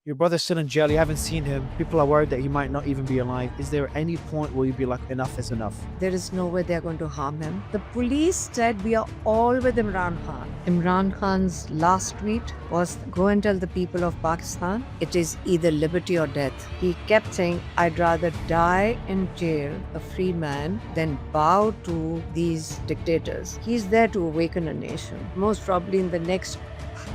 Your brother's still in jail. You haven't seen him. People are worried that he might not even be alive. Is there any point where you'd be like, enough is enough? There is no way they're going to harm him. The police said we are all with Imran Khan. Imran Khan's last tweet was, "Go and tell the people of Pakistan it is either liberty or death." He kept saying, "I'd rather die in jail, a free man, than bow to these dictators." He's there to awaken a nation. Most probably in the next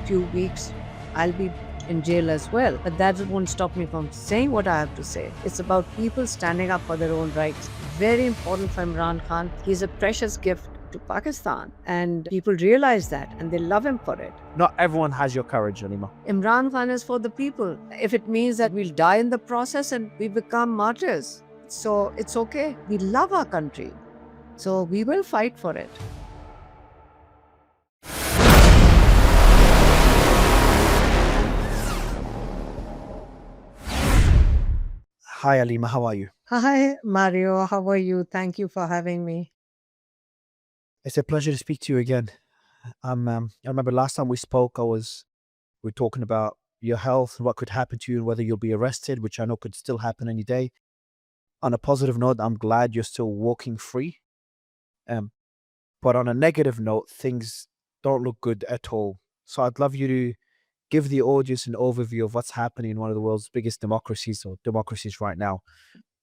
few weeks, I'll be in jail as well. But that won't stop me from saying what I have to say. It's about people standing up for their own rights. Very important for Imran Khan. He's a precious gift to Pakistan, and people realize that and they love him for it. Not everyone has your courage, Aleema. Imran Khan is for the people. If it means that we'll die in the process and we become martyrs, so it's okay. We love our country, so we will fight for it. Hi, Aleema. How are you? Hi, Mario. How are you? Thank you for having me. It's a pleasure to speak to you again. I remember last time we spoke, we were talking about your health and what could happen to you and whether you'll be arrested, which I know could still happen any day. On a positive note, I'm glad you're still walking free. Um, but on a negative note, things don't look good at all. So I'd love you to give the audience an overview of what's happening in one of the world's biggest democracies or democracies right now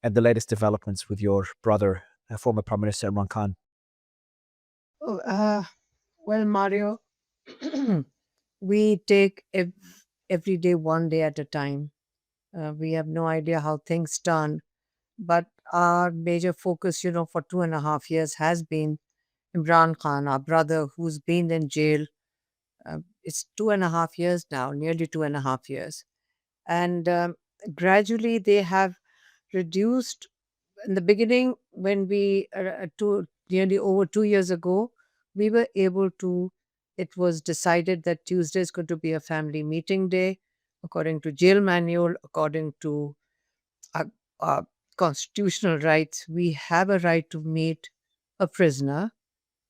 and the latest developments with your brother, former Prime Minister Imran Khan. Oh, well, Mario, we take every day one day at a time. We have no idea how things turn, but our major focus, for 2.5 years has been Imran Khan, our brother, who's been in jail. It's 2.5 years now, nearly 2.5 years. And gradually they have reduced. In the beginning, when nearly over 2 years ago, we were able to, it was decided that Tuesday is going to be a family meeting day, according to jail manual, according to our, our constitutional rights. We have a right to meet a prisoner.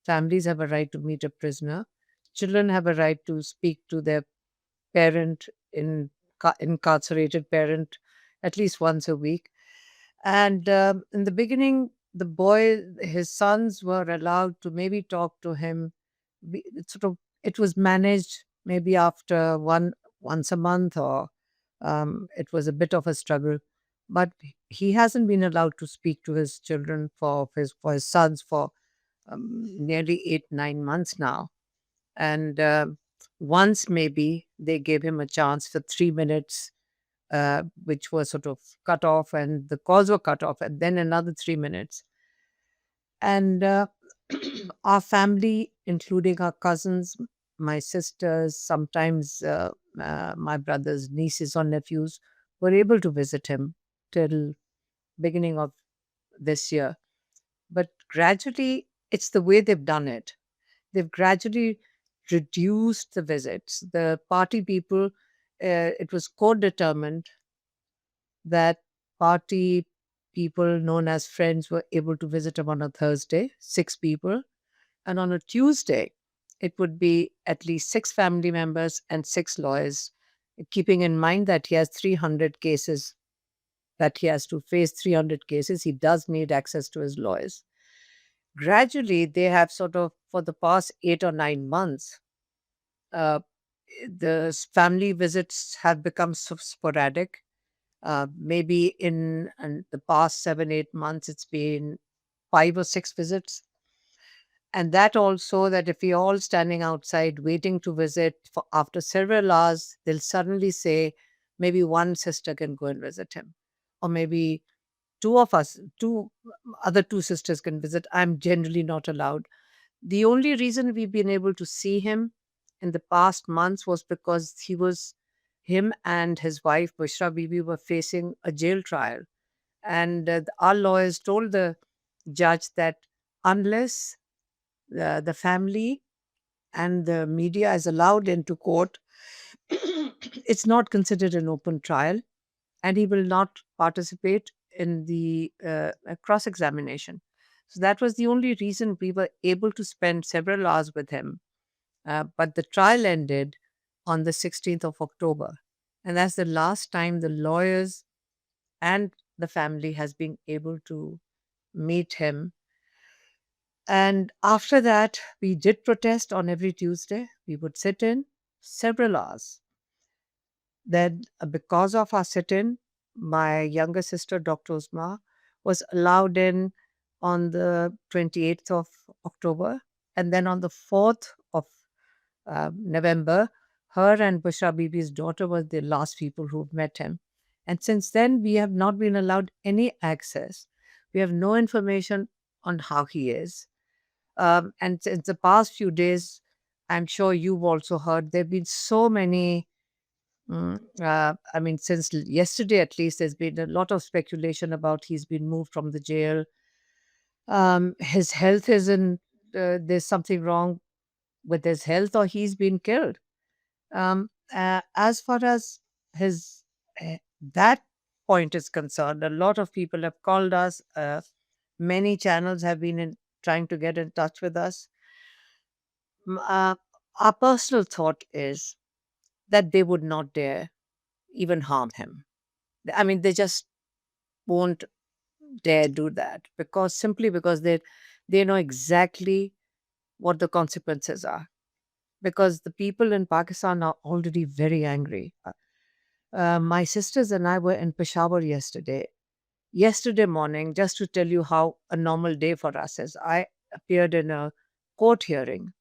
Families have a right to meet a prisoner. Children have a right to speak to their parent, incarcerated parent, at least once a week. And in the beginning, his sons were allowed to maybe talk to him. It was managed maybe after once a month, or it was a bit of a struggle. But he hasn't been allowed to speak to his children for his sons for nearly 8-9 months now. And once maybe they gave him a chance for 3 minutes, which was sort of cut off, and the calls were cut off, and then another 3 minutes. And our family, including our cousins, my sisters, sometimes my brother's nieces or nephews, were able to visit him till beginning of this year. But gradually, it's the way they've done it. They've gradually reduced the visits. The party people, it was court-determined that party people known as friends were able to visit him on a Thursday, 6 people. And on a Tuesday, it would be at least 6 family members and 6 lawyers, keeping in mind that he has 300 cases, that he has to face 300 cases. He does need access to his lawyers. Gradually, they have sort of, for the past 8 or 9 months, uh, the family visits have become so sporadic. Maybe in the past 7-8 months, it's been 5 or 6 visits. And that also, that if we're all standing outside waiting to visit, after several hours, they'll suddenly say, maybe one sister can go and visit him. Or maybe other two sisters can visit. I'm generally not allowed. The only reason we've been able to see him in the past months was because him and his wife, Bushra Bibi, were facing a jail trial. And our lawyers told the judge that unless the family and the media is allowed into court, it's not considered an open trial, and he will not participate in the cross examination. So that was the only reason we were able to spend several hours with him. But the trial ended on the 16th of October. And that's the last time the lawyers and the family has been able to meet him. And after that, we did protest on every Tuesday. We would sit in several hours. Then, because of our sit in, my younger sister, Dr. Usma, was allowed in on the 28th of October. And then on the 4th of November, her and Bushra Bibi's daughter were the last people who met him. And since then, we have not been allowed any access. We have no information on how he is. And since the past few days, I'm sure you've also heard, there have been so many. I mean, since yesterday at least, there's been a lot of speculation about he's been moved from the jail. His health isn't, there's something wrong with his health, or he's been killed. As far as his that point is concerned, a lot of people have called us. Many channels have been trying to get in touch with us. M- Uh, our personal thought is that they would not dare even harm him. I mean, they just won't dare do that because simply because they know exactly what the consequences are. Because the people in Pakistan are already very angry. My sisters and I were in Peshawar yesterday. Yesterday morning, just to tell you how a normal day for us is, I appeared in a court hearing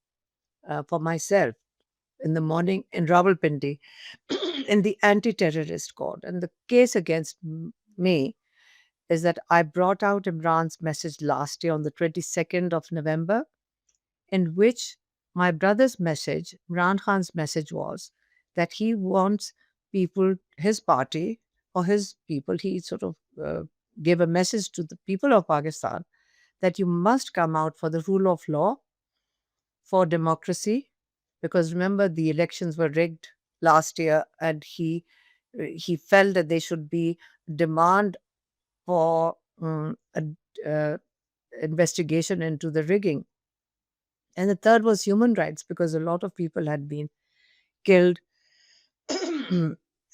for myself in the morning in Rawalpindi in the anti-terrorist court. And the case against me is that I brought out Imran's message last year on the 22nd of November, in which my brother's message, Imran Khan's message, was that he wants people, his party or his people, he sort of gave a message to the people of Pakistan that you must come out for the rule of law, for democracy, because remember the elections were rigged last year, and he felt that there should be demand for a uh, investigation into the rigging. And the third was human rights, because a lot of people had been killed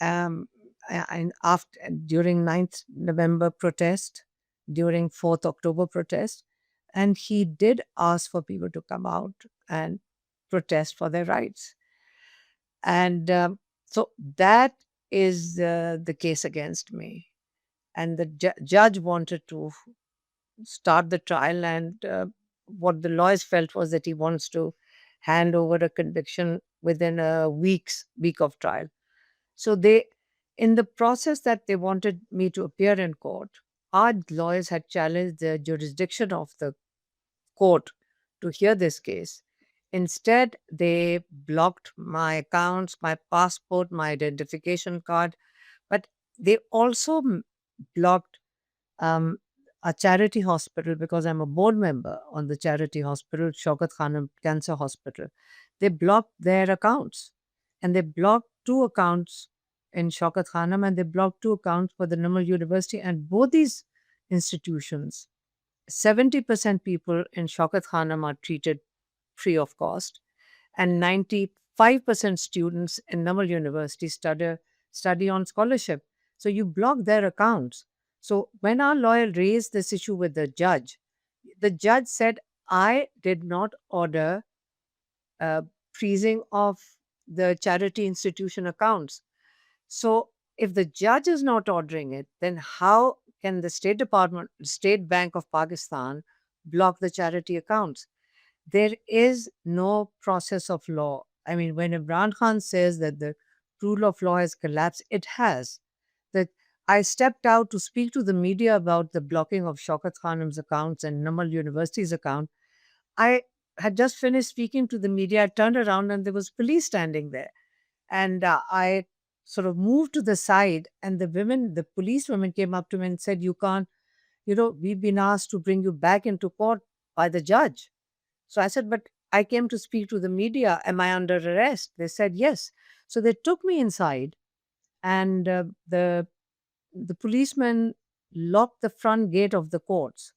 um, and after during 9th November protest, during 4th October protest, and he did ask for people to come out and protest for their rights. And so that is the case against me. And the judge wanted to start the trial, and what the lawyers felt was that he wants to hand over a conviction within a week of trial. So they, in the process that they wanted me to appear in court, our lawyers had challenged the jurisdiction of the court to hear this case. Instead, they blocked my accounts, my passport, my identification card, but they also blocked um, a charity hospital, because I'm a board member on the charity hospital, Shaukat Khanum Cancer Hospital. They blocked their accounts, and they blocked two accounts in Shaukat Khanum, and they blocked two accounts for the Namal University. And both these institutions, 70% people in Shaukat Khanum are treated free of cost, and 95% students in Namal University study on scholarship. So you block their accounts. So when our lawyer raised this issue with the judge said, I did not order uh, freezing of the charity institution accounts. So if the judge is not ordering it, then how can the State Bank of Pakistan block the charity accounts? There is no process of law. I mean, when Imran Khan says that the rule of law has collapsed, it has. That I stepped out to speak to the media about the blocking of Shaukat Khanum's accounts and Namal University's account. I had just finished speaking to the media. I turned around and there was police standing there. And I sort of moved to the side, and the police women came up to me and said, you can't, we've been asked to bring you back into court by the judge. So I said, but I came to speak to the media. Am I under arrest? They said, yes. So they took me inside, and the policeman locked the front gate of the courts.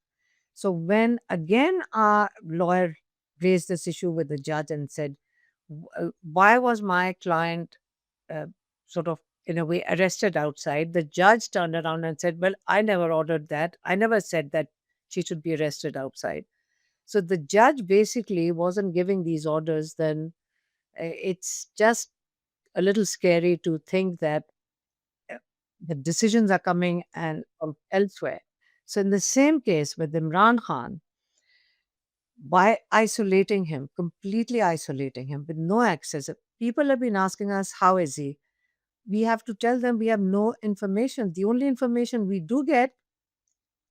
So when again our lawyer raised this issue with the judge and said, why was my client uh, sort of in a way, arrested outside. The judge turned around and said, "Well, I never ordered that. I never said that she should be arrested outside." So the judge basically wasn't giving these orders. Then it's just a little scary to think that uh, the decisions are coming and from elsewhere. So in the same case with Imran Khan, by isolating him, completely isolating him with no access, people have been asking us, how is he? We have to tell them we have no information. The only information we do get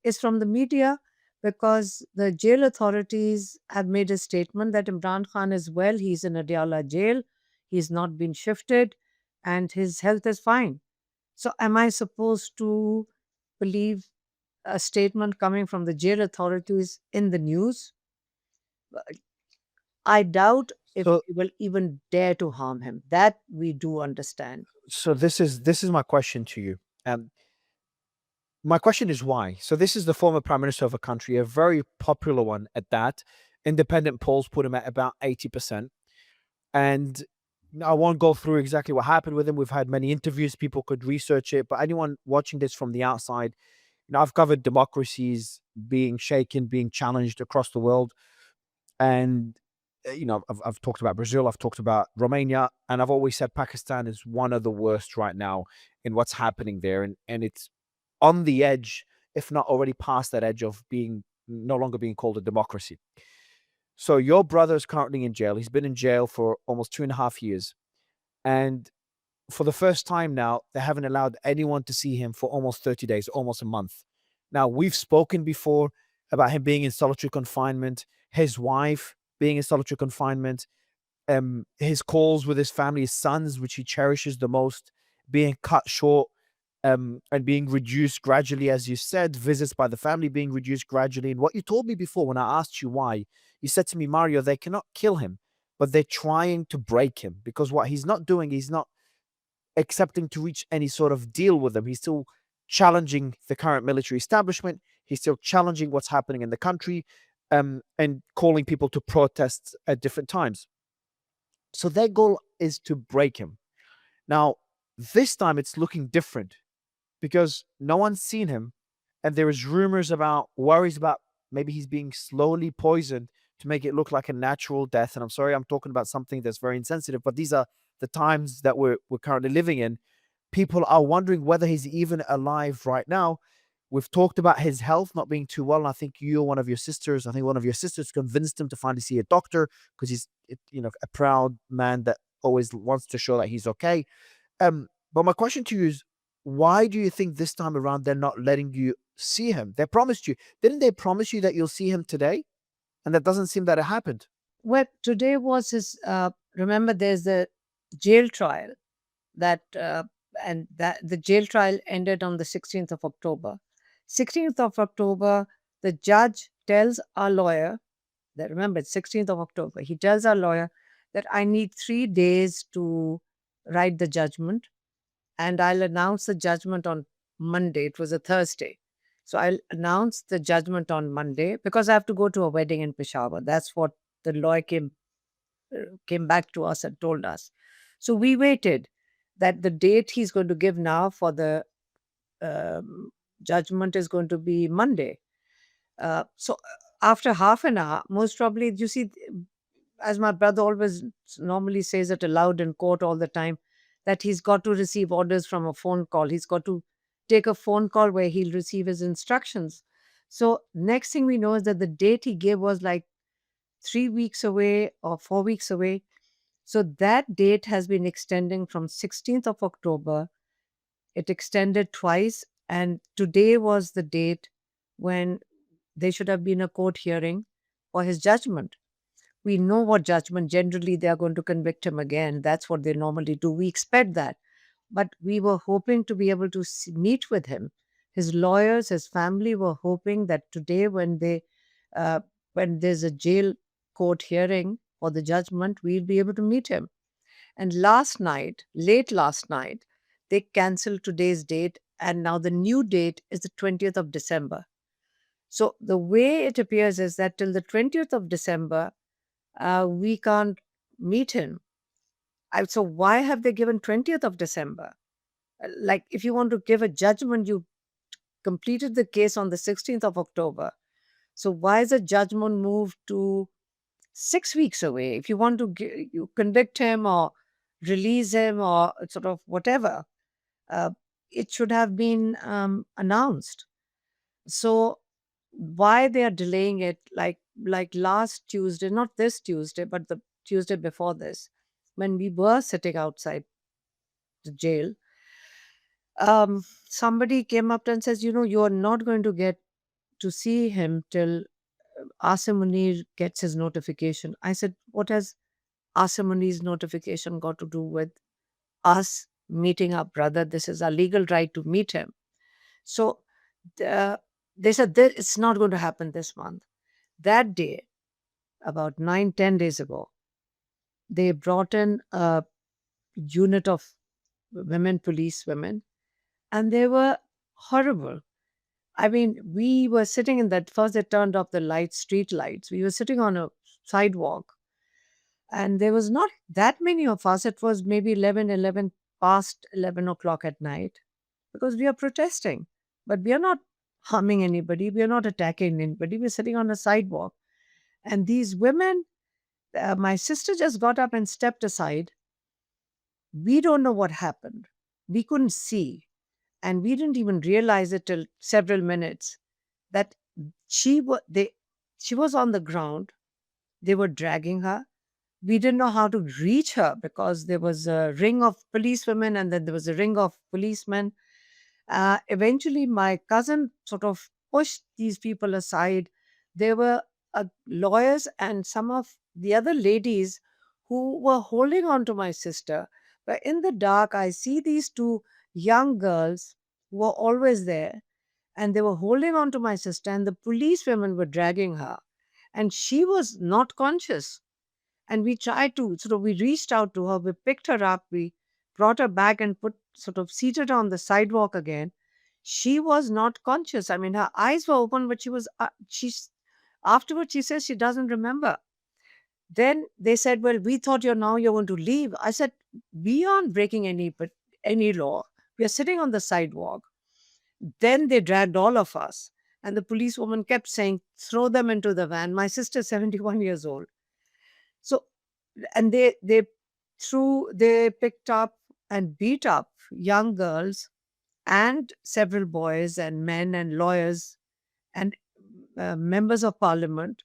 is from the media, because the jail authorities have made a statement that Imran Khan is well, he's in Adiyala jail, he's not been shifted, and his health is fine. So, am I supposed to believe a statement coming from the jail authorities in the news? I doubt if So they will even dare to harm him. That we do understand. so this is my question to you. Um, my question is why. So this is the former prime minister of a country, a very popular one at that. Independent polls put him at about 80%. And I won't go through exactly what happened with him. We've had many interviews, people could research it, but anyone watching this from the outside, I've covered democracies being shaken, being challenged across the world. And I've talked about Brazil, I've talked about Romania, and I've always said Pakistan is one of the worst right now in what's happening there, and it's on the edge, if not already past that edge of being no longer being called a democracy. So your brother is currently in jail. He's been in jail for almost 2.5 years, and for the first time now, they haven't allowed anyone to see him for almost 30 days, almost a month. Now, we've spoken before about him being in solitary confinement, his wife being in solitary confinement, his calls with his family, his sons, which he cherishes the most, being cut short, and being reduced gradually, as you said, visits by the family being reduced gradually. And what you told me before when I asked you why, you said to me, Mario, they cannot kill him, but they're trying to break him because what he's not doing, he's not accepting to reach any sort of deal with them. He's still challenging the current military establishment. He's still challenging what's happening in the country, and calling people to protests at different times. So their goal is to break him. Now, this time it's looking different because no one's seen him, and there is rumors about worries about maybe he's being slowly poisoned to make it look like a natural death. And I'm sorry, I'm talking about something that's very insensitive, but these are the times that we're currently living in. People are wondering whether he's even alive right now. We've talked about his health not being too well. And I think you or one of your sisters, I think one of your sisters convinced him to finally see a doctor because he's, a proud man that always wants to show that he's okay. But my question to you is, why do you think this time around they're not letting you see him? They promised you. Didn't they promise you that you'll see him today? And that doesn't seem that it happened. Well, today was his, remember, there's the jail trial that, and that the jail trial ended on the 16th of October. 16th of October, the judge tells our lawyer that, remember, it's 16th of October, he tells our lawyer that I need 3 days to write the judgment, and I'll announce the judgment on Monday. It was a Thursday. So I'll announce the judgment on Monday because I have to go to a wedding in Peshawar. That's what the lawyer came back to us and told us. So we waited that the date he's going to give now for the judgment is going to be Monday. So after half an hour, most probably, you see, as my brother always normally says it aloud in court all the time, that he's got to receive orders from a phone call. He's got to take a phone call where he'll receive his instructions. So next thing we know is that the date he gave was like 3 weeks away or 4 weeks away. So that date has been extending from 16th of October. It extended twice, and today was the date when there should have been a court hearing for his judgment. We know what judgment, generally they are going to convict him again. That's what they normally do. We expect that. But we were hoping to be able to meet with him. His lawyers, his family were hoping that today, uh, when there's a jail court hearing for the judgment, we'll be able to meet him. And last night, late last night, they canceled today's date, and now the new date is the 20th of December. So the way it appears is that till the 20th of December, we can't meet him. So why have they given 20th of December? Like if you want to give a judgment, you completed the case on the 16th of October. So why is the judgment moved to 6 weeks away? If you want to you convict him or release him or sort of whatever, uh, it should have been announced. So why they are delaying it, like last Tuesday, not this Tuesday, but the Tuesday before this, when we were sitting outside the jail, somebody came up and says, you are not going to get to see him till Asim Munir gets his notification. I said, what has Asim Munir's notification got to do with us meeting our brother? This is our legal right to meet him. So the, they said that it's not going to happen this month. That day, about 9, 10 days ago, they brought in a unit of women, police women, and they were horrible. I mean, we were sitting in that first, they turned off the lights, street lights. We were sitting on a sidewalk, and there was not that many of us. It was maybe 11, past 11 o'clock at night, because we are protesting. But we are not harming anybody, we are not attacking anybody. We're sitting on a sidewalk. And these women, my sister just got up and stepped aside. We don't know what happened. We couldn't see. And we didn't even realize it till several minutes that she was on the ground. They were dragging her. We didn't know how to reach her because there was a ring of policewomen and then there was a ring of policemen. Eventually, my cousin sort of pushed these people aside. There were lawyers and some of the other ladies who were holding on to my sister. But in the dark, I see these two young girls who were always there, and they were holding on to my sister, and the police women were dragging her, and she was not conscious. And we tried to sort of, we reached out to her, we picked her up, we brought her back and put sort of seated her on the sidewalk again. She was not conscious. I mean, her eyes were open, but she's afterwards she says she doesn't remember. Then they said, well, we thought you're going to leave. I said, we aren't breaking any law. We are sitting on the sidewalk. Then they dragged all of us, and the policewoman kept saying, throw them into the van. My sister's 71 years old. So, and they picked up and beat up young girls and several boys and men and lawyers and members of parliament,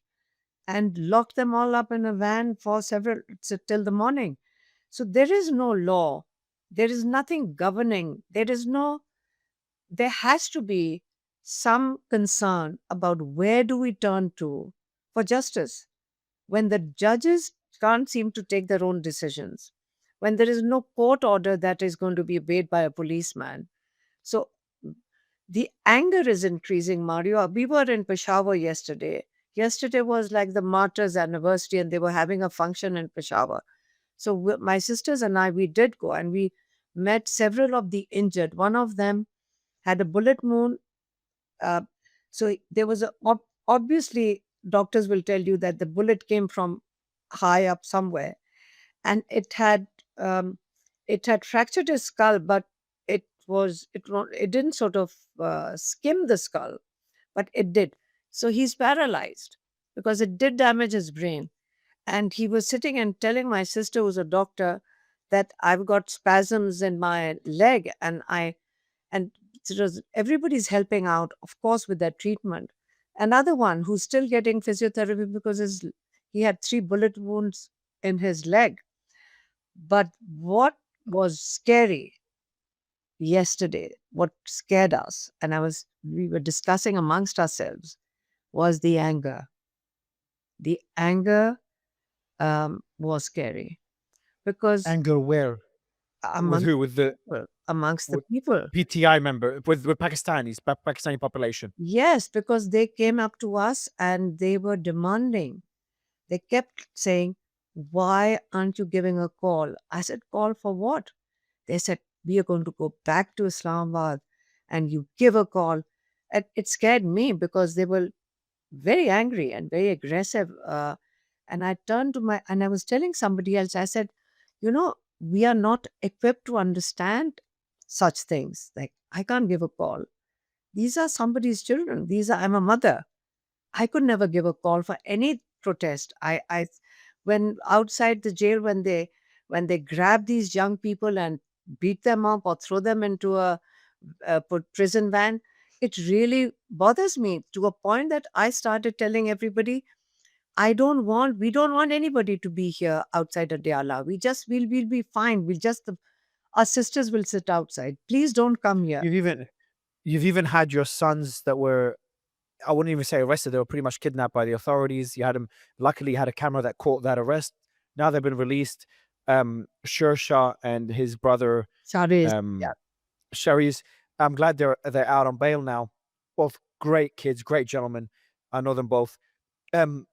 and locked them all up in a van for till the morning. So there is no law, there is nothing governing, there has to be some concern about where do we turn to for justice when the judges can't seem to take their own decisions, when there is no court order that is going to be obeyed by a policeman. So the anger is increasing, Mario. We were in Peshawar yesterday. Yesterday was like the martyrs' anniversary, and they were having a function in Peshawar. So my sisters and I, we did go, and we met several of the injured. One of them had a bullet wound. Uh, so there was obviously, doctors will tell you that the bullet came from high up somewhere, and um, it had fractured his skull, but it didn't sort of skim the skull, but it did. So he's paralyzed because it did damage his brain. And he was sitting and telling my sister, who's a doctor, that I've got spasms in my leg, and everybody's helping out, of course, with that treatment. Another one who's still getting physiotherapy because he had 3 bullet wounds in his leg. But what was scary yesterday, what scared us, and we were discussing amongst ourselves, was the anger. The anger was scary because Anger where? With amongst who? With the amongst the with people. PTI member, with Pakistanis, Pakistani population. Yes, because they came up to us and they were demanding. They kept saying, why aren't you giving a call? I said, call for what? They said, we are going to go back to Islamabad and you give a call. And it scared me because they were very angry and very aggressive. And I turned to and I was telling somebody else, I said, we are not equipped to understand such things. Like, I can't give a call. These are somebody's children. I'm a mother. I could never give a call for any protest. When outside the jail, when they grab these young people and beat them up or throw them into a prison van, it really bothers me to a point that I started telling everybody, we don't want anybody to be here outside Adiyala. We'll be fine. Our sisters will sit outside. Please don't come here. You've even you've even had your sons that were, I wouldn't even say arrested, they were pretty much kidnapped by the authorities. You had them, luckily you had a camera that caught that arrest. Now they've been released. Shersha and his brother, Sorry. um, Sherry's, I'm glad they're out on bail now. Both great kids, great gentlemen. I know them both. Um,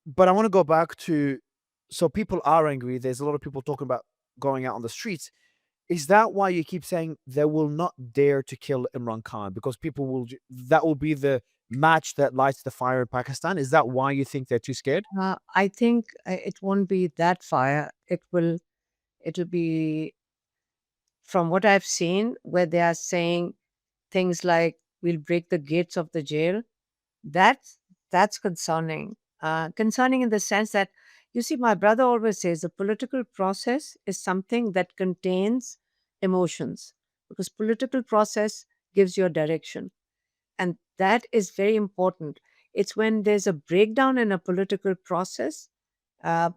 but I want to go back to, so people are angry. There's a lot of people talking about going out on the streets. Is that why you keep saying they will not dare to kill Imran Khan? Because people will, that will be the match that lights the fire in Pakistan? Is that why you think they're too scared? I think it won't be that fire. It'll be, from what I've seen, where they are saying things like, "We'll break the gates of the jail." That's that's concerning. Concerning in the sense that, you see, my brother always says the political process is something that contains emotions, because political process gives you a direction, and that is very important. It's when there's a breakdown in a political process uh,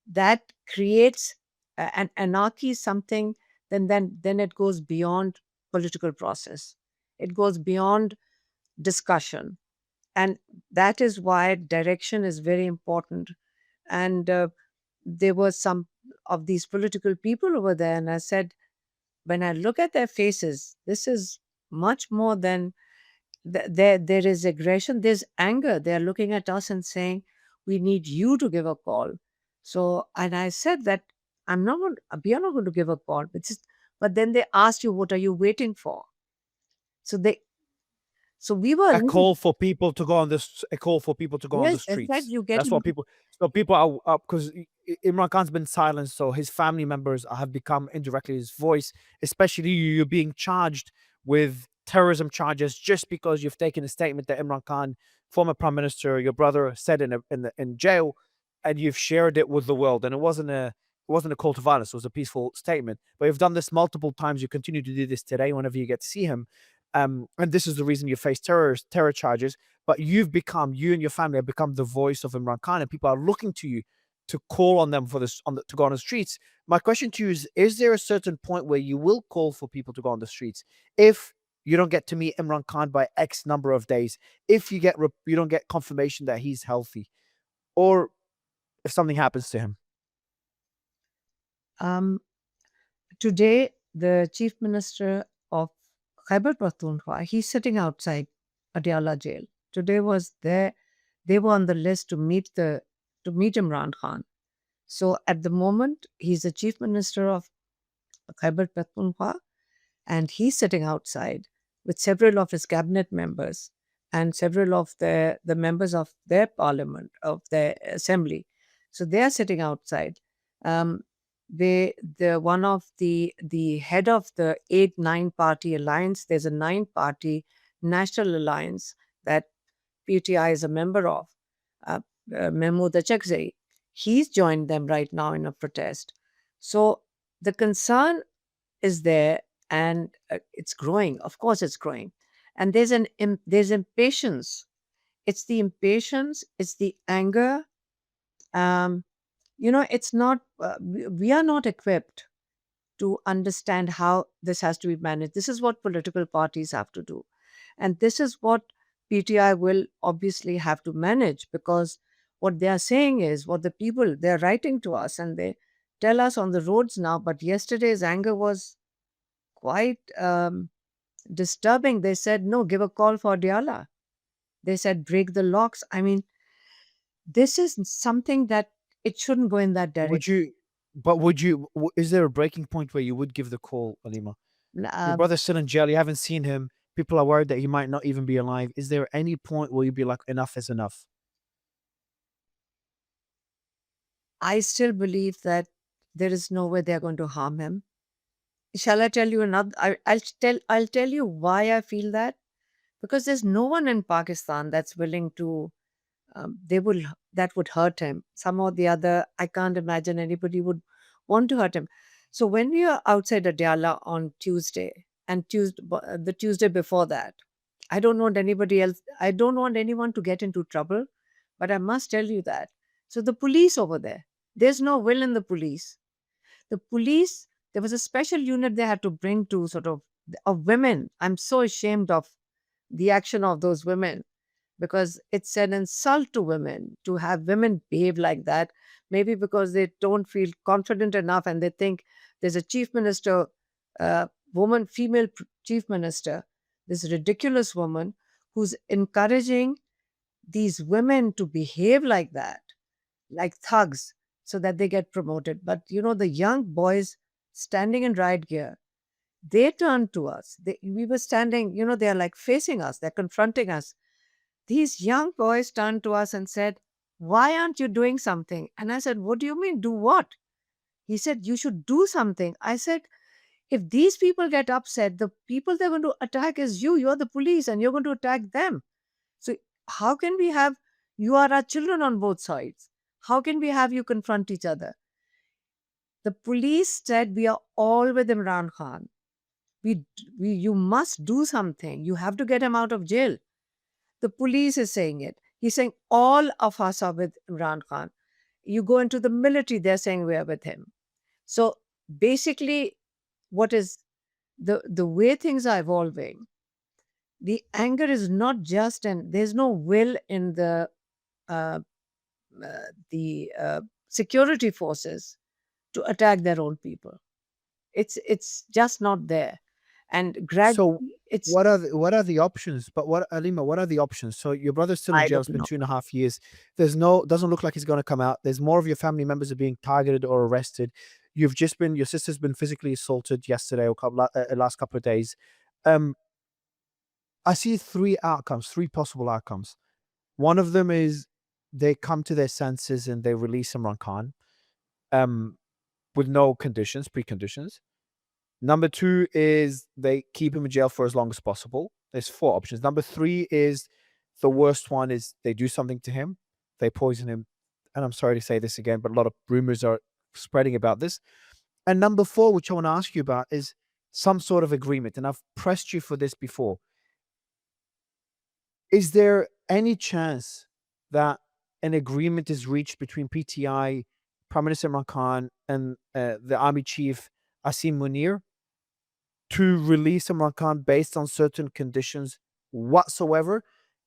that creates an anarchy, something, then it goes beyond political process. It goes beyond discussion, and that is why direction is very important. And there were some of these political people over there, and I said, when I look at their faces, this is much more than there is aggression, there's anger. They're looking at us and saying, we need you to give a call. So, and I said that we are not going to give a call. But then they asked you, what are you waiting for? So so we were A really, call for people to go on this, a call for people to go on the yes, in fact, streets. you get That's what into, people, so people are up because Imran Khan's been silenced, so his family members have become indirectly his voice, especially you. You're being charged with terrorism charges just because you've taken a statement that Imran Khan, former prime minister, your brother, said in jail, and you've shared it with the world. And it wasn't a call to violence, it was a peaceful statement. But you've done this multiple times. You continue to do this today whenever you get to see him. And this is the reason you face terror charges. But you and your family have become the voice of Imran Khan, and people are looking to you to call on them for this to go on the streets. My question to you is there a certain point where you will call for people to go on the streets if you don't get to meet Imran Khan by X number of days, if you don't get confirmation that he's healthy, or if something happens to him? um, today, the chief minister of Khyber Pakhtunkhwa, he's sitting outside Adiyala jail. Today was there. They were on the list to meet Imran Khan. So at the moment, he's the chief minister of Khyber Pakhtunkhwa, and he's sitting outside with several of his cabinet members and several of the members of their parliament, of their assembly. So they are sitting outside. Um, the one of the head of the 8-9 party alliance. There's a 9 party national alliance that PTI is a member of. Uh, Mahmoud Achakzai. He's joined them right now in a protest. So the concern is there, and it's growing. Of course, it's growing, and there's impatience. It's the impatience. It's the anger. Um, it's not. We are not equipped to understand how this has to be managed. This is what political parties have to do, and this is what PTI will obviously have to manage, because what they are saying is what the people, they're writing to us and they tell us on the roads now. But yesterday's anger was quite disturbing. They said, no, give a call for Diala. They said, break the locks. I mean, this is something that it shouldn't go in that direction. Would you? But would you? Is there a breaking point where you would give the call, Alima? Your Um, brother's still in jail. You haven't seen him. People are worried that he might not even be alive. Is there any point where you'd be like, enough is enough? I still believe that there is no way they're going to harm him. Shall I tell you another? I'll tell you why I feel that, because there's no one in Pakistan that's willing to they will that would hurt him some or the other. I can't imagine anybody would want to hurt him. So when we are outside Adiyala on Tuesday and the Tuesday before that, I don't want anybody else. I don't want anyone to get into trouble, but I must tell you that. So the police over there, there's no will in the police. The police, there was a special unit they had to bring to sort of women. I'm so ashamed of the action of those women, because it's an insult to women to have women behave like that. Maybe because they don't feel confident enough and they think there's a chief minister, woman, female chief minister, this ridiculous woman who's encouraging these women to behave like that, like thugs, so that they get promoted. But the young boys standing in riot gear, they turned to us. We were standing, they're like facing us, they're confronting us. These young boys turned to us and said, "Why aren't you doing something?" And I said, "What do you mean, do what?" He said, "You should do something." I said, "If these people get upset, the people they're going to attack is you. You're the police and you're going to attack them. So, how can we have, you are our children on both sides. How can we have you confront each other?" The police said, "We are all with Imran Khan. You must do something. You have to get him out of jail." The police is saying it. He's saying all of us are with Imran Khan. You go into the military, they're saying we are with him. So basically, what is the way things are evolving, the anger is not just, and there's no will in uh, the security forces to attack their own people. It's just not there, and So it's what are the options? But what, Alima, what are the options? So your brother's still in I jail. don't It's been know. 2.5 years. Doesn't look like he's going to come out. There's more of your family members are being targeted or arrested. Your sister's been physically assaulted yesterday or last couple of days. Um, I see three possible outcomes. One of them is they come to their senses and they release Imran Khan, um, with no preconditions. Number two is they keep him in jail for as long as possible. There's four options. Number three is the worst one is they do something to him. They poison him. And I'm sorry to say this again, but a lot of rumors are spreading about this. And number four, which I want to ask you about, is some sort of agreement. And I've pressed you for this before. Is there any chance that an agreement is reached between PTI, Prime Minister Imran Khan, and the army chief Asim Munir to release Imran Khan based on certain conditions whatsoever?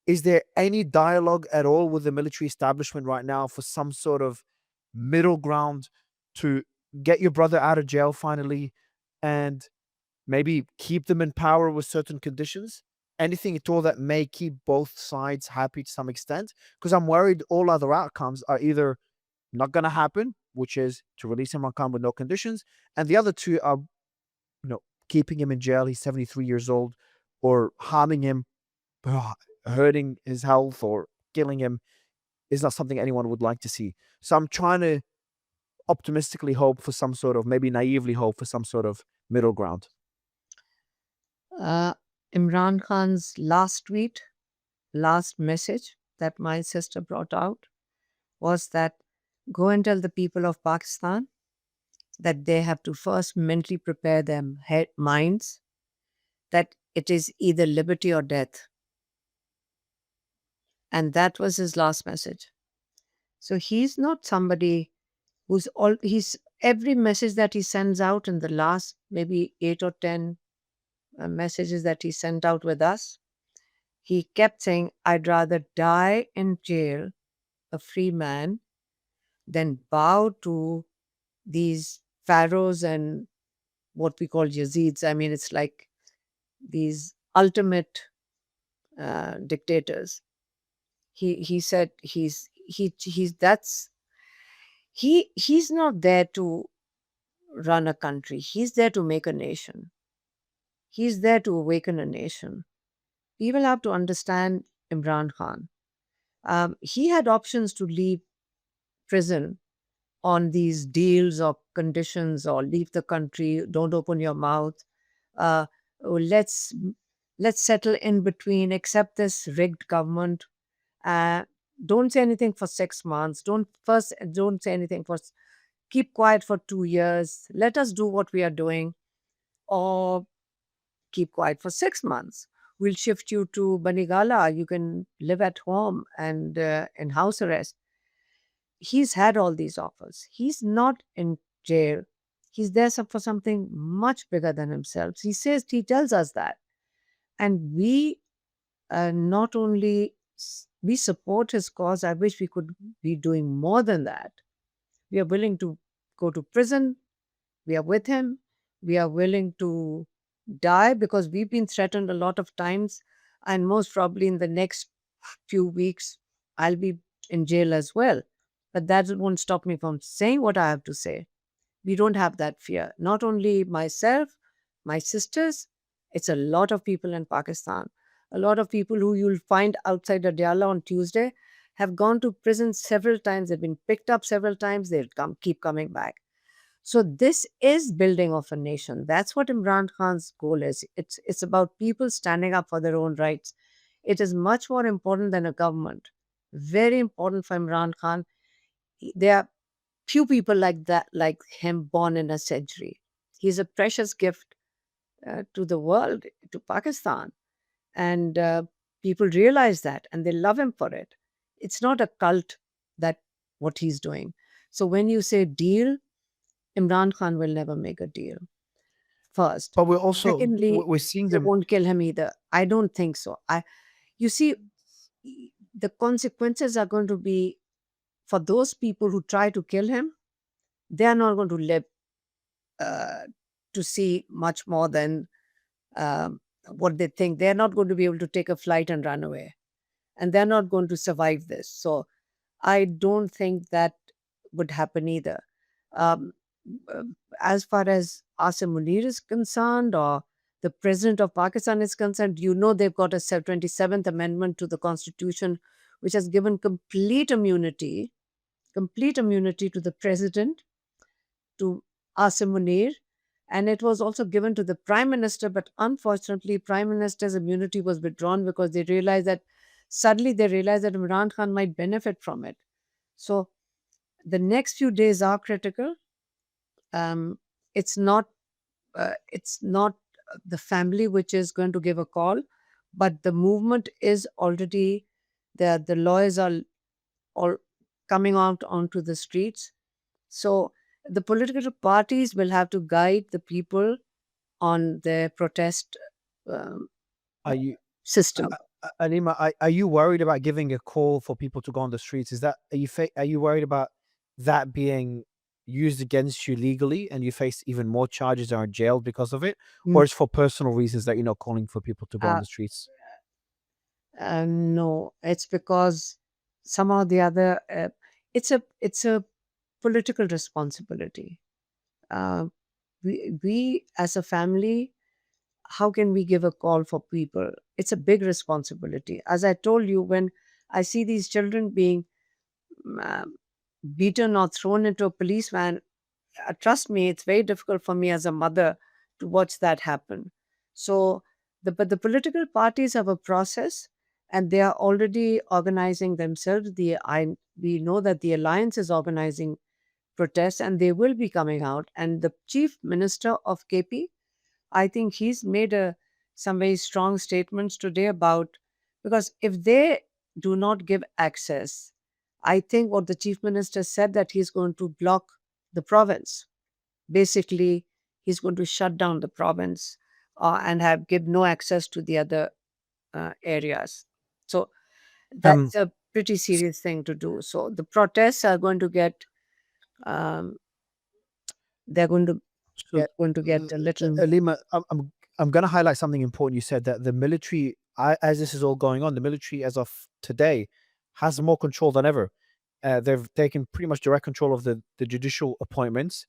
Is there any dialogue at all with the military establishment right now for some sort of middle ground to get your brother out of jail finally and maybe keep them in power with certain conditions? Anything at all that may keep both sides happy to some extent? Because I'm worried all other outcomes are either not going to happen, which is to release Imran Khan with no conditions, and the other two are, you know, keeping him in jail. He's 73 years old, or harming him, hurting his health, or killing him is not something anyone would like to see. So I'm trying to optimistically hope for some sort of, maybe naively hope for some sort of middle ground. uh, Imran Khan's last tweet, last message that my sister brought out was that, "Go and tell the people of Pakistan that they have to first mentally prepare their minds, that it is either liberty or death." And that was his last message. So he's not somebody he's every message that he sends out in the last maybe 8 or 10 messages that he sent out with us, he kept saying, "I'd rather die in jail a free man than bow to these pharaohs and what we call Yazids." I mean, it's like these ultimate dictators. He said he's that's he's not there to run a country. He's there to make a nation. He's there to awaken a nation. People have to understand Imran Khan. He had options to leave prison on these deals or conditions or leave the country, don't open your mouth. Uh, oh, let's settle in between, accept this rigged government. Uh, don't say anything for 6 months. Don't say anything for keep quiet for 2 years. Let us do what we are doing, or keep quiet for 6 months. We'll shift you to Banigala. You can live at home and in house arrest. He's had all these offers. He's not in jail. He's there for something much bigger than himself. He tells us that. And we not only we support his cause. I wish we could be doing more than that. We are willing to go to prison. We are with him. We are willing to die because we've been threatened a lot of times. And most probably in the next few weeks, I'll be in jail as well. But that won't stop me from saying what I have to say. We don't have that fear. Not only myself, my sisters, it's a lot of people in Pakistan. A lot of people who you'll find outside Adiyala on Tuesday have gone to prison several times. They've been picked up several times. Keep coming back. So this is building of a nation. That's what Imran Khan's goal is. It's about people standing up for their own rights. It is much more important than a government. Very important for Imran Khan. There are few people like that, like him, born in a century. He's a precious gift to the world, to Pakistan, and people realize that, and they love him for it. It's not a cult that what he's doing. So when you say deal, Imran Khan will never make a deal. First, But we're also secondly, we're seeing they them. won't kill him either. I don't think so. You see, the consequences are going to be for those people who try to kill him. They are not going to live uh, to see much more than um, what they think. They're not going to be able to take a flight and run away, and they're not going to survive this. So I don't think that would happen either. Um, uh, as far as Asim Munir is concerned, or the president of Pakistan is concerned, they've got a 27th Amendment to the Constitution, which has given complete immunity to the president, to Asim Munir, and it was also given to the prime minister. But unfortunately, prime minister's immunity was withdrawn because they realized that Imran Khan might benefit from it. So the next few days are critical. Um, it's not it's not the family which is going to give a call, but the movement is already there. The lawyers are all coming out onto the streets. So the political parties will have to guide the people on their protest um, Are you, system. Aleema? Are you worried about giving a call for people to go on the streets? Are you worried about that being used against you legally, and you face even more charges and are jailed because of it, Mm, or it's for personal reasons that you're not calling for people to go on Uh, the streets? no, it's because somehow or the other, it's a political responsibility. Uh, we as a family, how can we give a call for people? It's a big responsibility. As I told you, when I see these children being um, beaten or thrown into a police van, trust me, it's very difficult for me as a mother to watch that happen. So, but the political parties have a process, and they are already organizing themselves. We know that the alliance is organizing protests, and they will be coming out. And the chief minister of KP, I think he's made some very strong statements today about, because if they do not give access, I think what the chief minister said, that he's going to block the province. Basically, he's going to shut down the province and have give no access to the other areas. So Um, that's a pretty serious thing to do. So the protests are going to get um, they're going to so, get a little. Alima, I'm going to highlight something important. You said that the military, as this is all going on, the military, as of today, has more control than ever. They've taken pretty much direct control of the judicial appointments,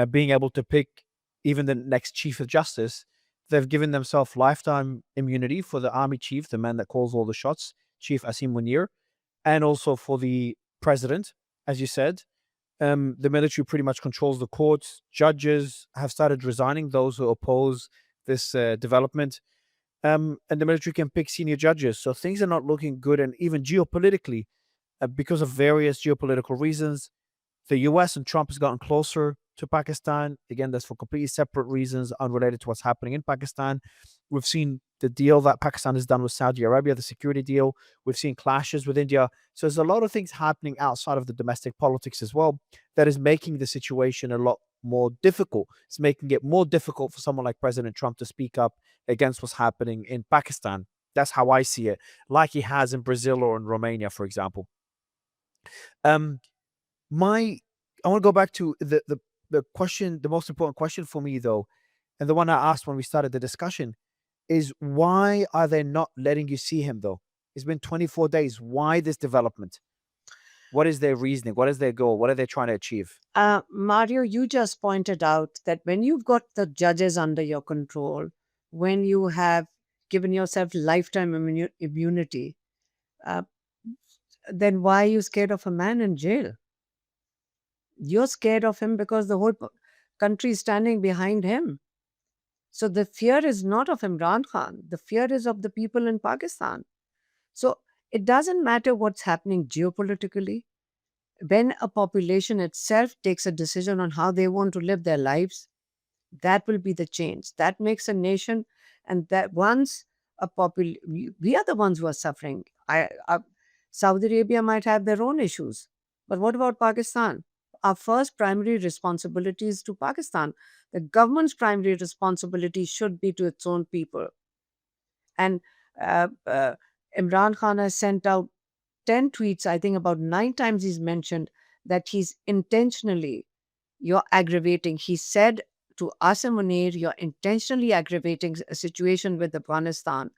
being able to pick even the next chief of justice. They've given themselves lifetime immunity for the army chief, the man that calls all the shots, Chief Asim Munir, and also for the president, as you said. The military pretty much controls the courts. Judges have started resigning, those who oppose this development. And the military can pick senior judges. So things are not looking good. And even geopolitically, because of various geopolitical reasons, the US and Trump has gotten closer to Pakistan. Again, that's for completely separate reasons, unrelated to what's happening in Pakistan. We've seen the deal that Pakistan has done with Saudi Arabia, the security deal. We've seen clashes with India. So there's a lot of things happening outside of the domestic politics as well that is making the situation a lot more difficult. It's making it more difficult for someone like President Trump to speak up against what's happening in Pakistan. That's how I see it, like he has in Brazil or in Romania, for example. Um, my I want to go back to the question, the most important question for me though, and the one I asked when we started the discussion is why are they not letting you see him though? It's been 24 days. Why this development? What is their reasoning? What is their goal? What are they trying to achieve? Mario, you just pointed out that when you've got the judges under your control, when you have given yourself lifetime immunity, uh, then why are you scared of a man in jail? You're scared of him because the whole country is standing behind him. So the fear is not of Imran Khan, the fear is of the people in Pakistan. So it doesn't matter what's happening geopolitically. When a population itself takes a decision on how they want to live their lives, that will be the change. That makes a nation, and that once we are the ones who are suffering. Saudi Arabia might have their own issues, but what about Pakistan? Our first primary responsibility is to Pakistan. The government's primary responsibility should be to its own people. And uh, uh, Imran Khan has sent out 10 tweets, I think about 9 times he's mentioned that he's intentionally, you're aggravating. He said to Asim Munir, you're intentionally aggravating a situation with Afghanistan.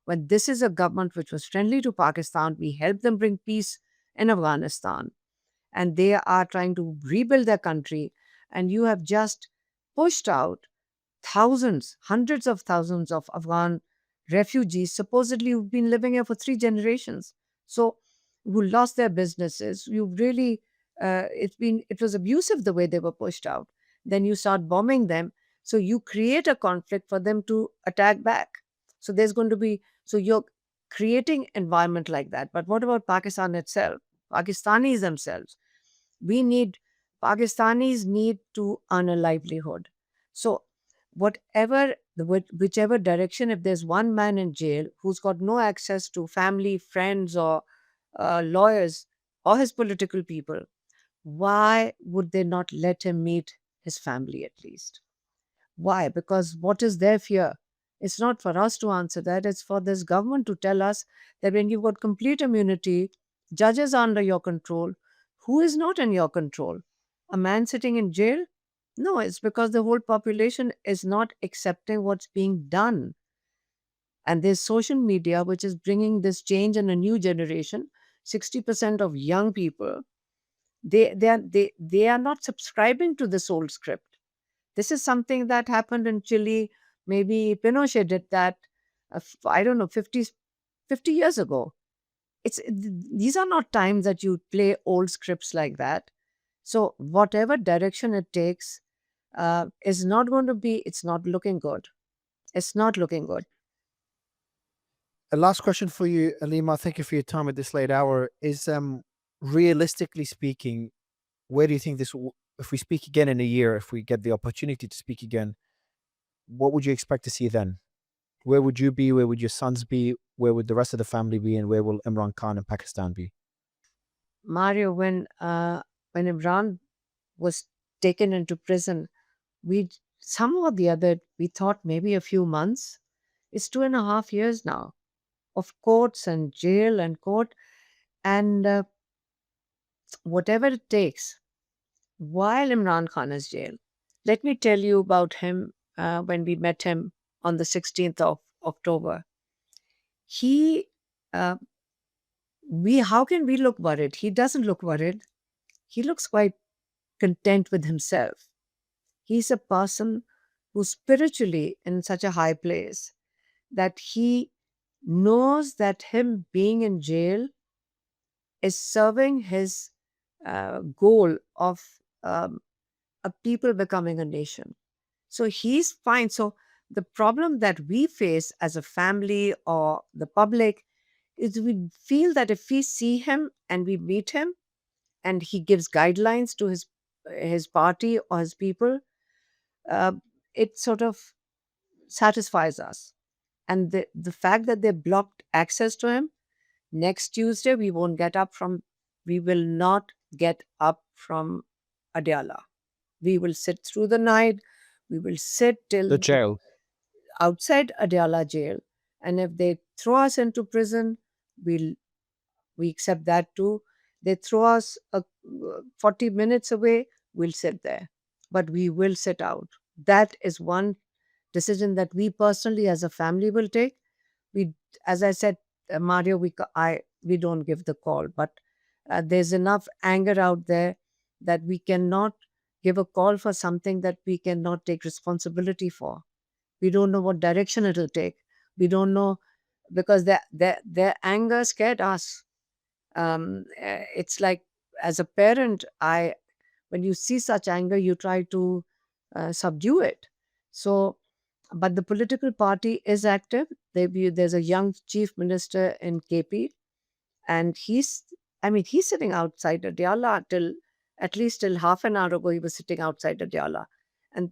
When this is a government which was friendly to Pakistan, we helped them bring peace in Afghanistan. And they are trying to rebuild their country. And you have just pushed out thousands, hundreds of thousands of Afghan refugees, supposedly who've been living here for 3 generations. So, who lost their businesses. You really, it was abusive the way they were pushed out. Then you start bombing them. So you create a conflict for them to attack back. So there's going to be, so you're creating environment like that. But what about Pakistan itself? Pakistanis themselves. We need, Pakistanis need to earn a livelihood. So whichever direction, if there's one man in jail who's got no access to family, friends, or lawyers, or his political people, why would they not let him meet his family at least? Why? Because what is their fear? It's not for us to answer that. It's for this government to tell us that when you've got complete immunity, judges are under your control. Who is not in your control? A man sitting in jail? No, it's because the whole population is not accepting what's being done. And there's social media, which is bringing this change in a new generation. 60% of young people, they are not subscribing to this old script. This is something that happened in Chile. Maybe Pinochet did that, I don't know, 50 years ago. These are not times that you play old scripts like that. So whatever direction it takes is not going to be, it's not looking good. It's not looking good. A last question for you, Alima. Thank you for your time at this late hour. Is realistically speaking, where do you think if we speak again in a year, if we get the opportunity to speak again, what would you expect to see then? Where would you be? Where would your sons be? Where would the rest of the family be? And where will Imran Khan and Pakistan be? Mario, when Imran was taken into prison, we somehow or the other we thought maybe a few months. It's 2.5 years now of courts and jail and court, and whatever it takes while Imran Khan is jail. Let me tell you about him when we met him on the 16th of October. He, uh, how can we look worried? He doesn't look worried. He looks quite content with himself. He's a person who's spiritually in such a high place that he knows that him being in jail is serving his goal of a people becoming a nation. So he's fine. So the problem that we face as a family or the public is we feel that if we see him and we meet him and he gives guidelines to his party or his people, uh, it sort of satisfies us. And the fact that they blocked access to him, next Tuesday we will not get up from Adiyala. We will sit through the night. We will sit The till jail. outside Adiyala jail. And if they throw us into prison, we'll we accept that too. They throw us 40 minutes away, we'll sit there. But we will sit out. That is one decision that we personally as a family will take. We, as I said, Mario, we don't give the call, but there's enough anger out there that we cannot give a call for something that we cannot take responsibility for. We don't know what direction it'll take. We don't know because their anger scared us. It's like as a parent, I when you see such anger, you try to subdue it. So, but the political party is active. There's a young chief minister in KP, and he's sitting outside Adiyala till at least till half an hour ago. He was sitting outside Adiyala, and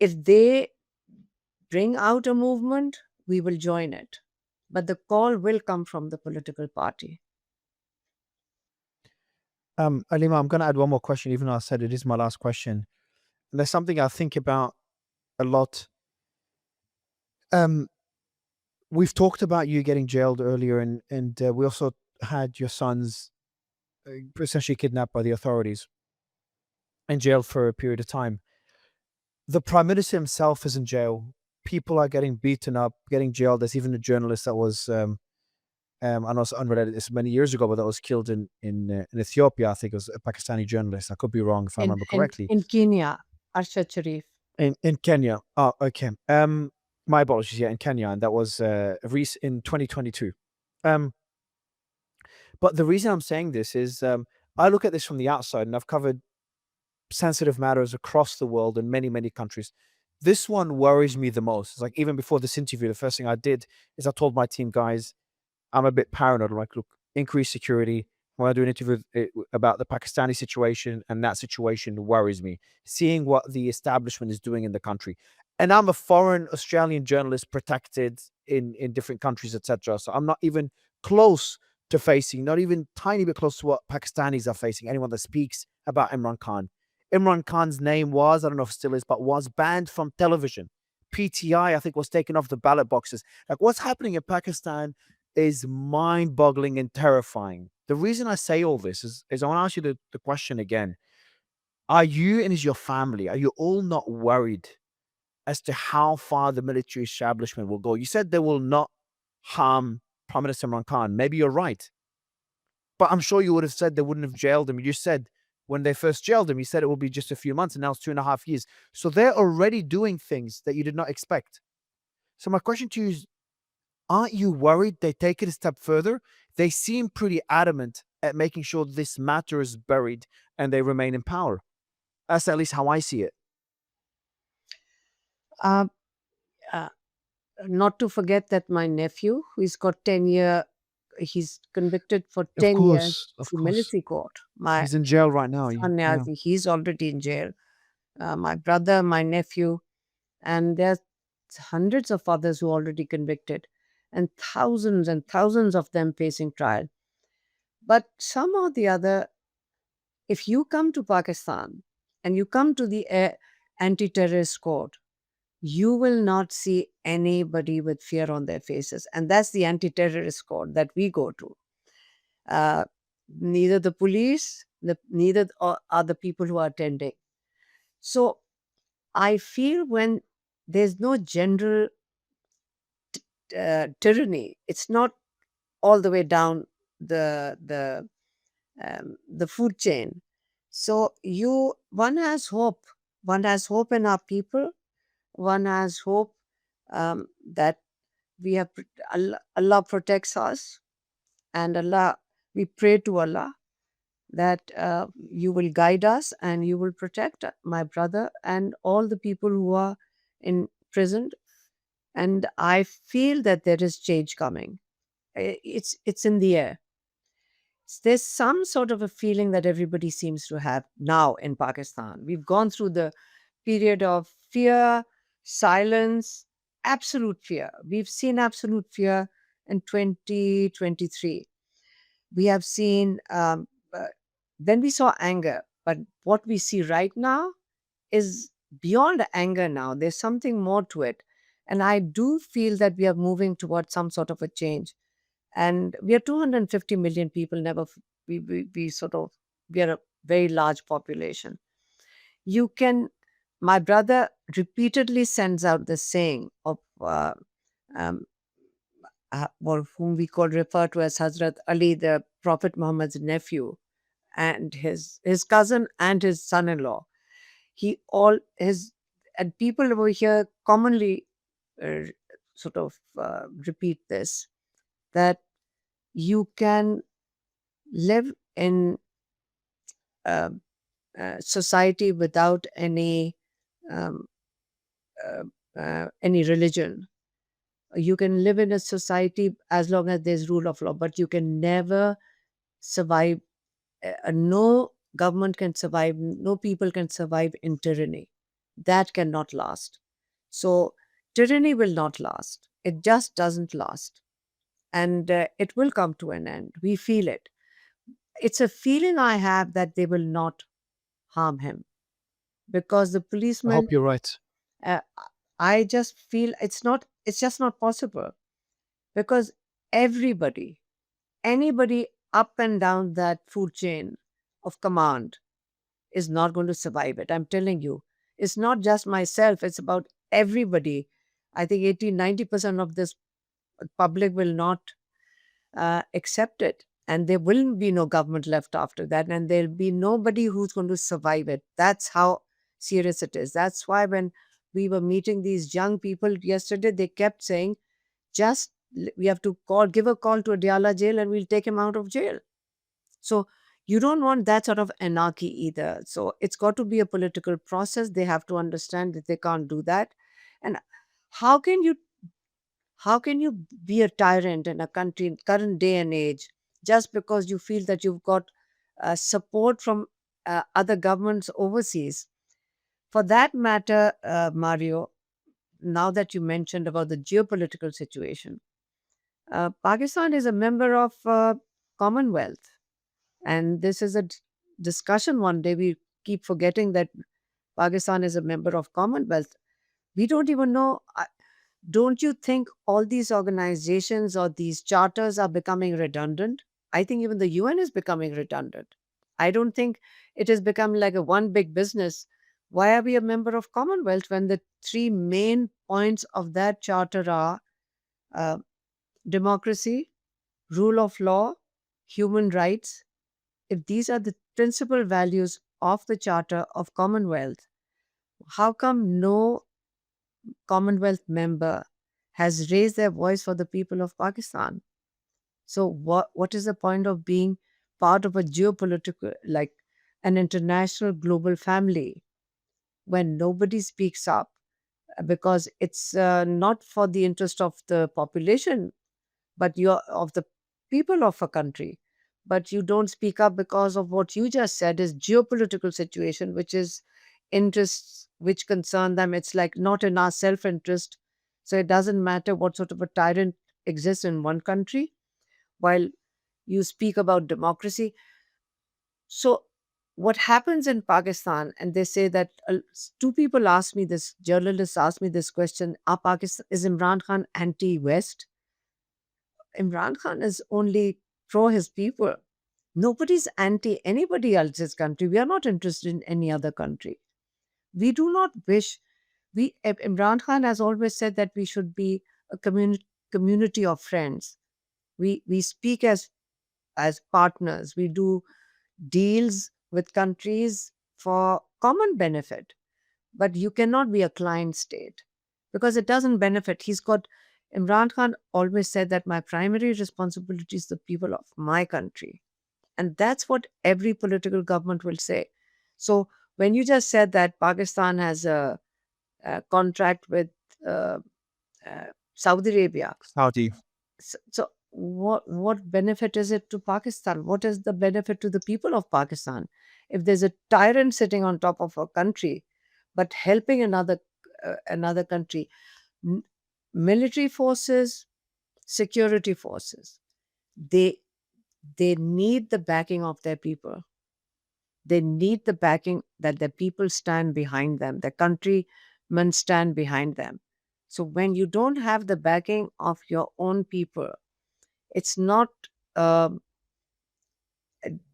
if they bring out a movement, we will join it. But the call will come from the political party. Alima, I'm going to add one more question, even though I said it is my last question. And there's something I think about a lot. Um, we've talked about you getting jailed earlier, and we also had your sons essentially kidnapped by the authorities and jailed for a period of time. The prime minister himself is in jail. People are getting beaten up, getting jailed. There's even a journalist that was, I know it's unrelated. It's many years ago, but that was killed in Ethiopia. I think it was a Pakistani journalist. I could be wrong if I In remember in, correctly. in Kenya, Arshad Sharif. In Kenya. Oh, okay. My apologies. Yeah, in Kenya, and that was in 2022. Um, but the reason I'm saying this is I look at this from the outside, and I've covered sensitive matters across the world in many, many countries. This one worries me the most. It's like even before this interview, the first thing I did is I told my team, guys, I'm a bit paranoid. I'm like, look, increase security. When I do an interview about the Pakistani situation, and that situation worries me. Seeing what the establishment is doing in the country, and I'm a foreign Australian journalist protected in different countries, etc. So I'm not even close to facing, not even tiny bit close to what Pakistanis are facing. Anyone that speaks about Imran Khan, Imran Khan's name was, I don't know if it still is, but was banned from television. PTI, I think, was taken off the ballot boxes. Like what's happening in Pakistan is mind boggling and terrifying. The reason I say all this is I want to ask you the question again. Are you and is your family, are you all not worried as to how far the military establishment will go? You said they will not harm Prime Minister Imran Khan. Maybe you're right. But I'm sure you would have said they wouldn't have jailed him. You said when they first jailed him, you said it will be just a few months, and now it's 2.5 years. So they're already doing things that you did not expect. So my question to you is, aren't you worried they take it a step further? They seem pretty adamant at making sure this matter is buried and they remain in power. That's at least how I see it. Uh, uh, Not to forget that my nephew, who's got he's convicted for Of 10 years course, of through course. military court. My He's in jail right now. son Yeah. Niazi, he's already in jail. My brother, my nephew, and there's hundreds of others who are already convicted, and thousands of them facing trial. But somehow or the other, if you come to Pakistan and you come to the anti-terrorist court, you will not see anybody with fear on their faces. And that's the anti terrorist court that we go to. Uh, Neither the police, are the people who are attending. So I feel when there's no general tyranny, it's not all the way down the food chain. So one has hope. One has hope in our people. One has hope that we have Allah protects us, and Allah, we pray to Allah that you will guide us and you will protect my brother and all the people who are in prison. And I feel that there is change coming. It's in the air. There's some sort of a feeling that everybody seems to have now in Pakistan. We've gone through the period of fear, silence, absolute fear. We've seen absolute fear in 2023. We have seen, then we saw anger, but what we see right now is beyond anger now. There's something more to it. And I do feel that we are moving towards some sort of a change. And we are 250 million people, we sort of, we are a very large population. You can, my brother repeatedly sends out the saying of, um, or whom we call refer to as Hazrat Ali, the Prophet Muhammad's nephew, and his cousin and his son-in-law. He all his and people over here commonly uh, repeat this, that you can live in a, society without um, any religion. You can live in a society as long as there's rule of law, but you can never survive. No government can survive, no people can survive in tyranny. That cannot last. So, tyranny will not last. It just doesn't last. And it will come to an end. We feel it. It's a feeling I have that they will not harm him because the I policemen, hope you're right. uh, I just feel it's just not possible because everybody, anybody up and down that food chain of command is not going to survive it. I'm telling you, it's not just myself, it's about everybody. I think 80-90% of this public will not accept it. And there will be no government left after that. And there'll be nobody who's going to survive it. That's how serious it is. That's why when we were meeting these young people yesterday, they kept saying, we have to give a call to Adiyala jail and we'll take him out of jail. So you don't want that sort of anarchy either. So it's got to be a political process. They have to understand that they can't do that. And how can you how can you be a tyrant in a country in current day and age just because you feel that you've got support from other governments overseas? For that matter, Mario, now that you mentioned about the geopolitical situation, Pakistan is a member of Commonwealth, and this is a discussion one day. We keep forgetting that Pakistan is a member of Commonwealth. We don't even know. Don't you think all these organizations or these charters are becoming redundant? I think even the UN is becoming redundant. I don't think it has become like a one big business. Why are we a member of Commonwealth when the three main points of that charter are uh, democracy, rule of law, human rights? If these are the principal values of the Charter of Commonwealth, how come no Commonwealth member has raised their voice for the people of Pakistan? So what is the point of being part of a geopolitical, like an international global family, when nobody speaks up? Because it's not for the interest of the population, but you're of the people of a country. But you don't speak up because of what you just said is geopolitical situation, which is interests which concern them. It's like not in our self-interest. So it doesn't matter what sort of a tyrant exists in one country, while you speak about democracy. So what happens in Pakistan, and they say that two people asked me this, journalists asked me this question: Are Pakistan is Imran Khan anti-West? Imran Khan is only pro his people. Nobody's anti anybody else's country. We are not interested in any other country. We do not wish. Imran Khan has always said that we should be a community of friends. We speak as partners. We do deals with countries for common benefit. But you cannot be a client state because it doesn't benefit. Imran Khan always said that my primary responsibility is the people of my country. And that's what every political government will say. So when you just said that Pakistan has a contract with uh, uh, Saudi Arabia, Saudi. so what benefit is it to Pakistan? What is the benefit to the people of Pakistan if there's a tyrant sitting on top of a country, but helping another country? M- Military forces, security forces, they they need the backing of their people. They need the backing that their people stand behind them, their countrymen stand behind them. So when you don't have the backing of your own people, it's not um,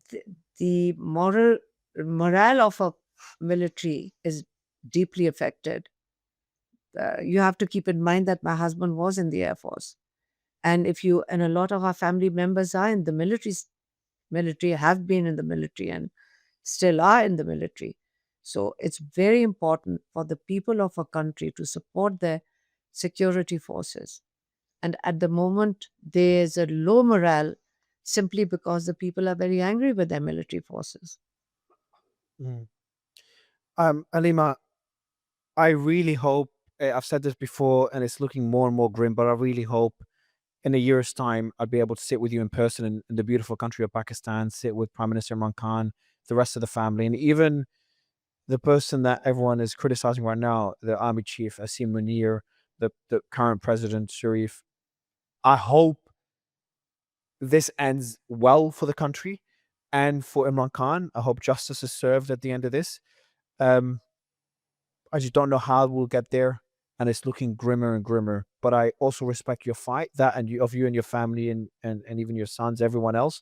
th- the morale of a military is deeply affected. You have to keep in mind that my husband was in the Air Force, and if you and a lot of our family members are in the military, have been in the military, and still are in the military. So it's very important for the people of a country to support their security forces. And at the moment, there's a low morale simply because the people are very angry with their military forces. Mm. Alima, I really hope, I've said this before and it's looking more and more grim, but I really hope in a year's time I'd be able to sit with you in person in the beautiful country of Pakistan, sit with Prime Minister Imran Khan, the rest of the family, and even the person that everyone is criticizing right now, the army chief, Asim Munir, the current president, Sharif. I hope this ends well for the country and for Imran Khan. I hope justice is served at the end of this. Um, I just don't know how we'll get there, and it's looking grimmer and grimmer. But I also respect your fight, that and you, of you and your family, and even your sons, everyone else,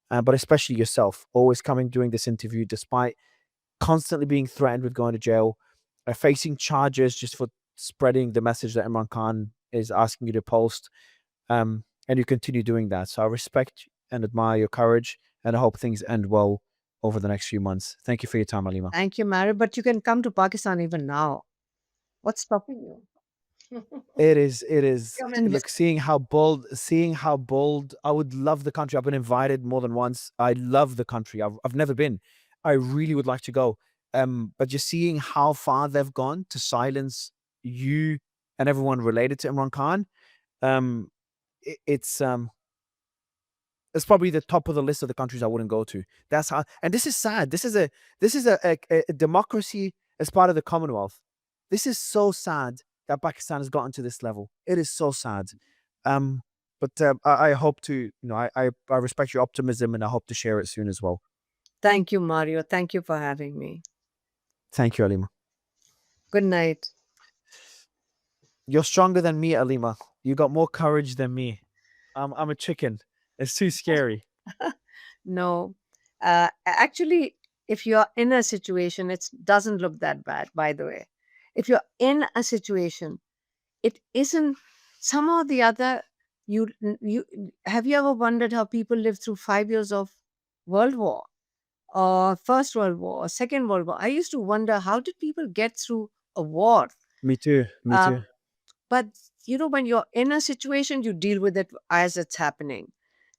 but especially yourself, always coming doing this interview despite constantly being threatened with going to jail, facing charges just for spreading the message that Imran Khan is asking you to post, and you continue doing that. So I respect and admire your courage, and I hope things end well over the next few months. Thank you for your time, Alima. Thank you, Mary. But you can come to Pakistan even now. What's stopping you? It is. Come and visit. Look, seeing how bold. I would love the country. I've been invited more than once. I love the country. I've never been. I really would like to go. But just seeing how far they've gone to silence you and everyone related to Imran Khan, um, it's it's probably the top of the list of the countries I wouldn't go to. That's how, and this is sad. This is a democracy as part of the Commonwealth. This is so sad that Pakistan has gotten to this level. It is so sad. Um, but I hope to, I respect your optimism and I hope to share it soon as well. Thank you, Mario. Thank you for having me. Thank you, Alima. Good night. You're stronger than me, Alima. You got more courage than me. I'm a chicken. It's too scary. No, actually, if you're in a situation, it doesn't look that bad, by the way. If you're in a situation, it isn't somehow or the other. You have you ever wondered how people lived through 5 years of World War or First World War or Second World War? I used to wonder how did people get through a war? Me too. Me too. Um, but when you're in a situation, you deal with it as it's happening.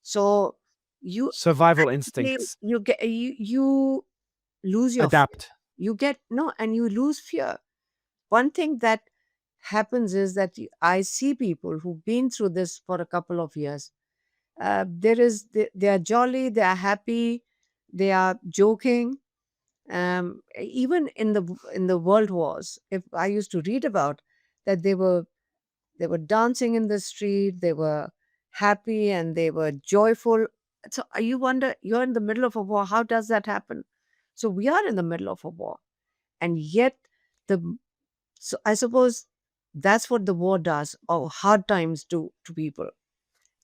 So you Survival actually instincts. you lose your fear. Adapt. You get no, and you lose fear. One thing that happens is that I see people who've been through this for a couple of years. They are jolly, they are happy, they are joking. Even in the world wars, if I used to read about that, they were dancing in the street, they were happy and they were joyful. So you wonder, you're in the middle of a war. How does that happen? So we are in the middle of a war, and yet the so I suppose that's what the war does, or hard times do to people,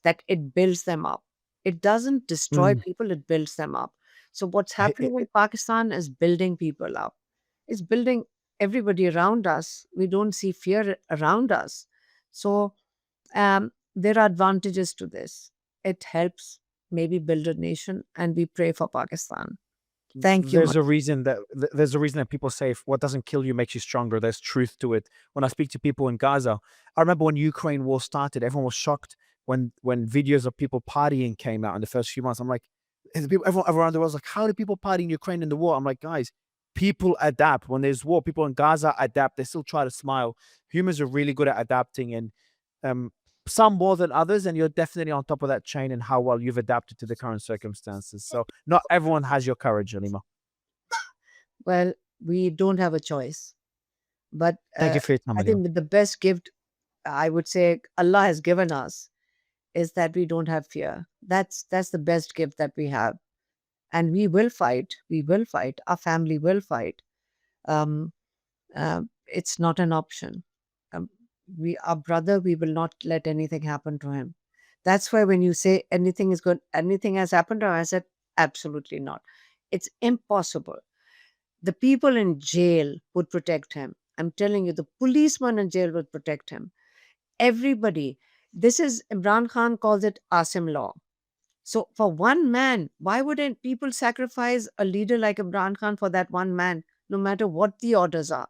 that it builds them up. It doesn't destroy Mm. people, it builds them up. So what's I- happening in Pakistan is building people up. It's building everybody around us. We don't see fear around us. So there are advantages to this. It helps maybe build a nation, and we pray for Pakistan. Thank you. there's a reason that there's a reason that people say if what doesn't kill you makes you stronger. There's truth to it. When I speak to people in Gaza, I remember when Ukraine war started, everyone was shocked when videos of people partying came out in the first few months. I'm like, And the people, everyone around the world is like, how do people party in Ukraine in the war? I'm like, guys, people adapt. When there's war, people in Gaza adapt. They still try to smile. Humans are really good at adapting, and um, some more than others. And you're definitely on top of that chain and how well you've adapted to the current circumstances. So not everyone has your courage, Alima. Well, we don't have a choice. But Thank you for your time, I Alima. think the best gift I would say Allah has given us is that we don't have fear. That's the best gift that we have, and we will fight. We will fight. Our family will fight. Um, it's not an option. Um, our brother, we will not let anything happen to him. That's why when you say anything is good, anything has happened to him, I said absolutely not. It's impossible. The people in jail would protect him. I'm telling you, the policeman in jail would protect him. Everybody. This is Imran Khan calls it Asim law. So for one man, why wouldn't people sacrifice a leader like Imran Khan for that one man, no matter what the orders are?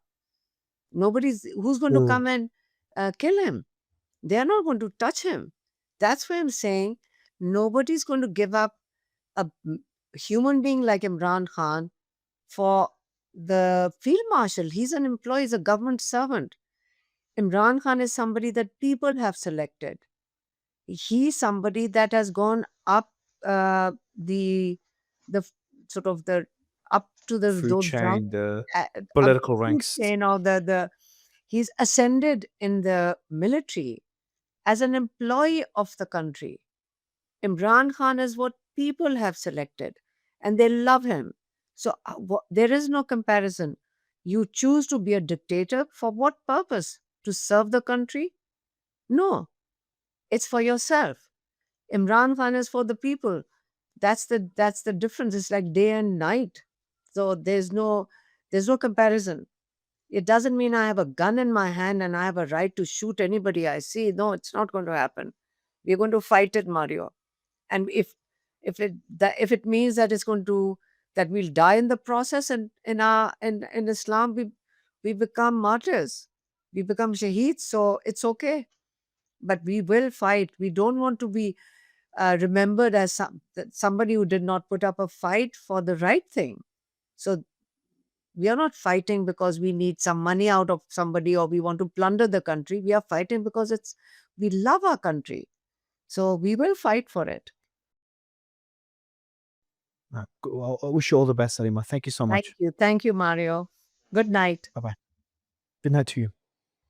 Nobody's who's going to Mm. come and kill him. They are not going to touch him. That's why I'm saying nobody's going to give up a human being like Imran Khan for the field marshal. He's an employee, he's a government servant. Imran Khan is somebody that people have selected. He's somebody that has gone up the the f- sort of the up to the Food those rank, chain, the up the political food ranks. chain or the he's ascended in the military as an employee of the country. Imran Khan is what people have selected and they love him. So there is no comparison. You choose to be a dictator for what purpose? To serve the country? No, it's for yourself. Imran Khan is for the people. That's the difference. It's like day and night. So there's no comparison. It doesn't mean I have a gun in my hand and I have a right to shoot anybody I see. No, it's not going to happen. We're going to fight it, Mario. And if it means that it's going to that we'll die in the process, and in Islam we become martyrs, we become shaheeds, so it's okay. But we will fight. We don't want to be remembered as somebody who did not put up a fight for the right thing. So we are not fighting because we need some money out of somebody or we want to plunder the country. We are fighting because it's we love our country. So we will fight for it. Well, I wish you all the best, Alima. Thank you so Thank much. you. Thank you, Mario. Good night. Bye bye. Good night to you.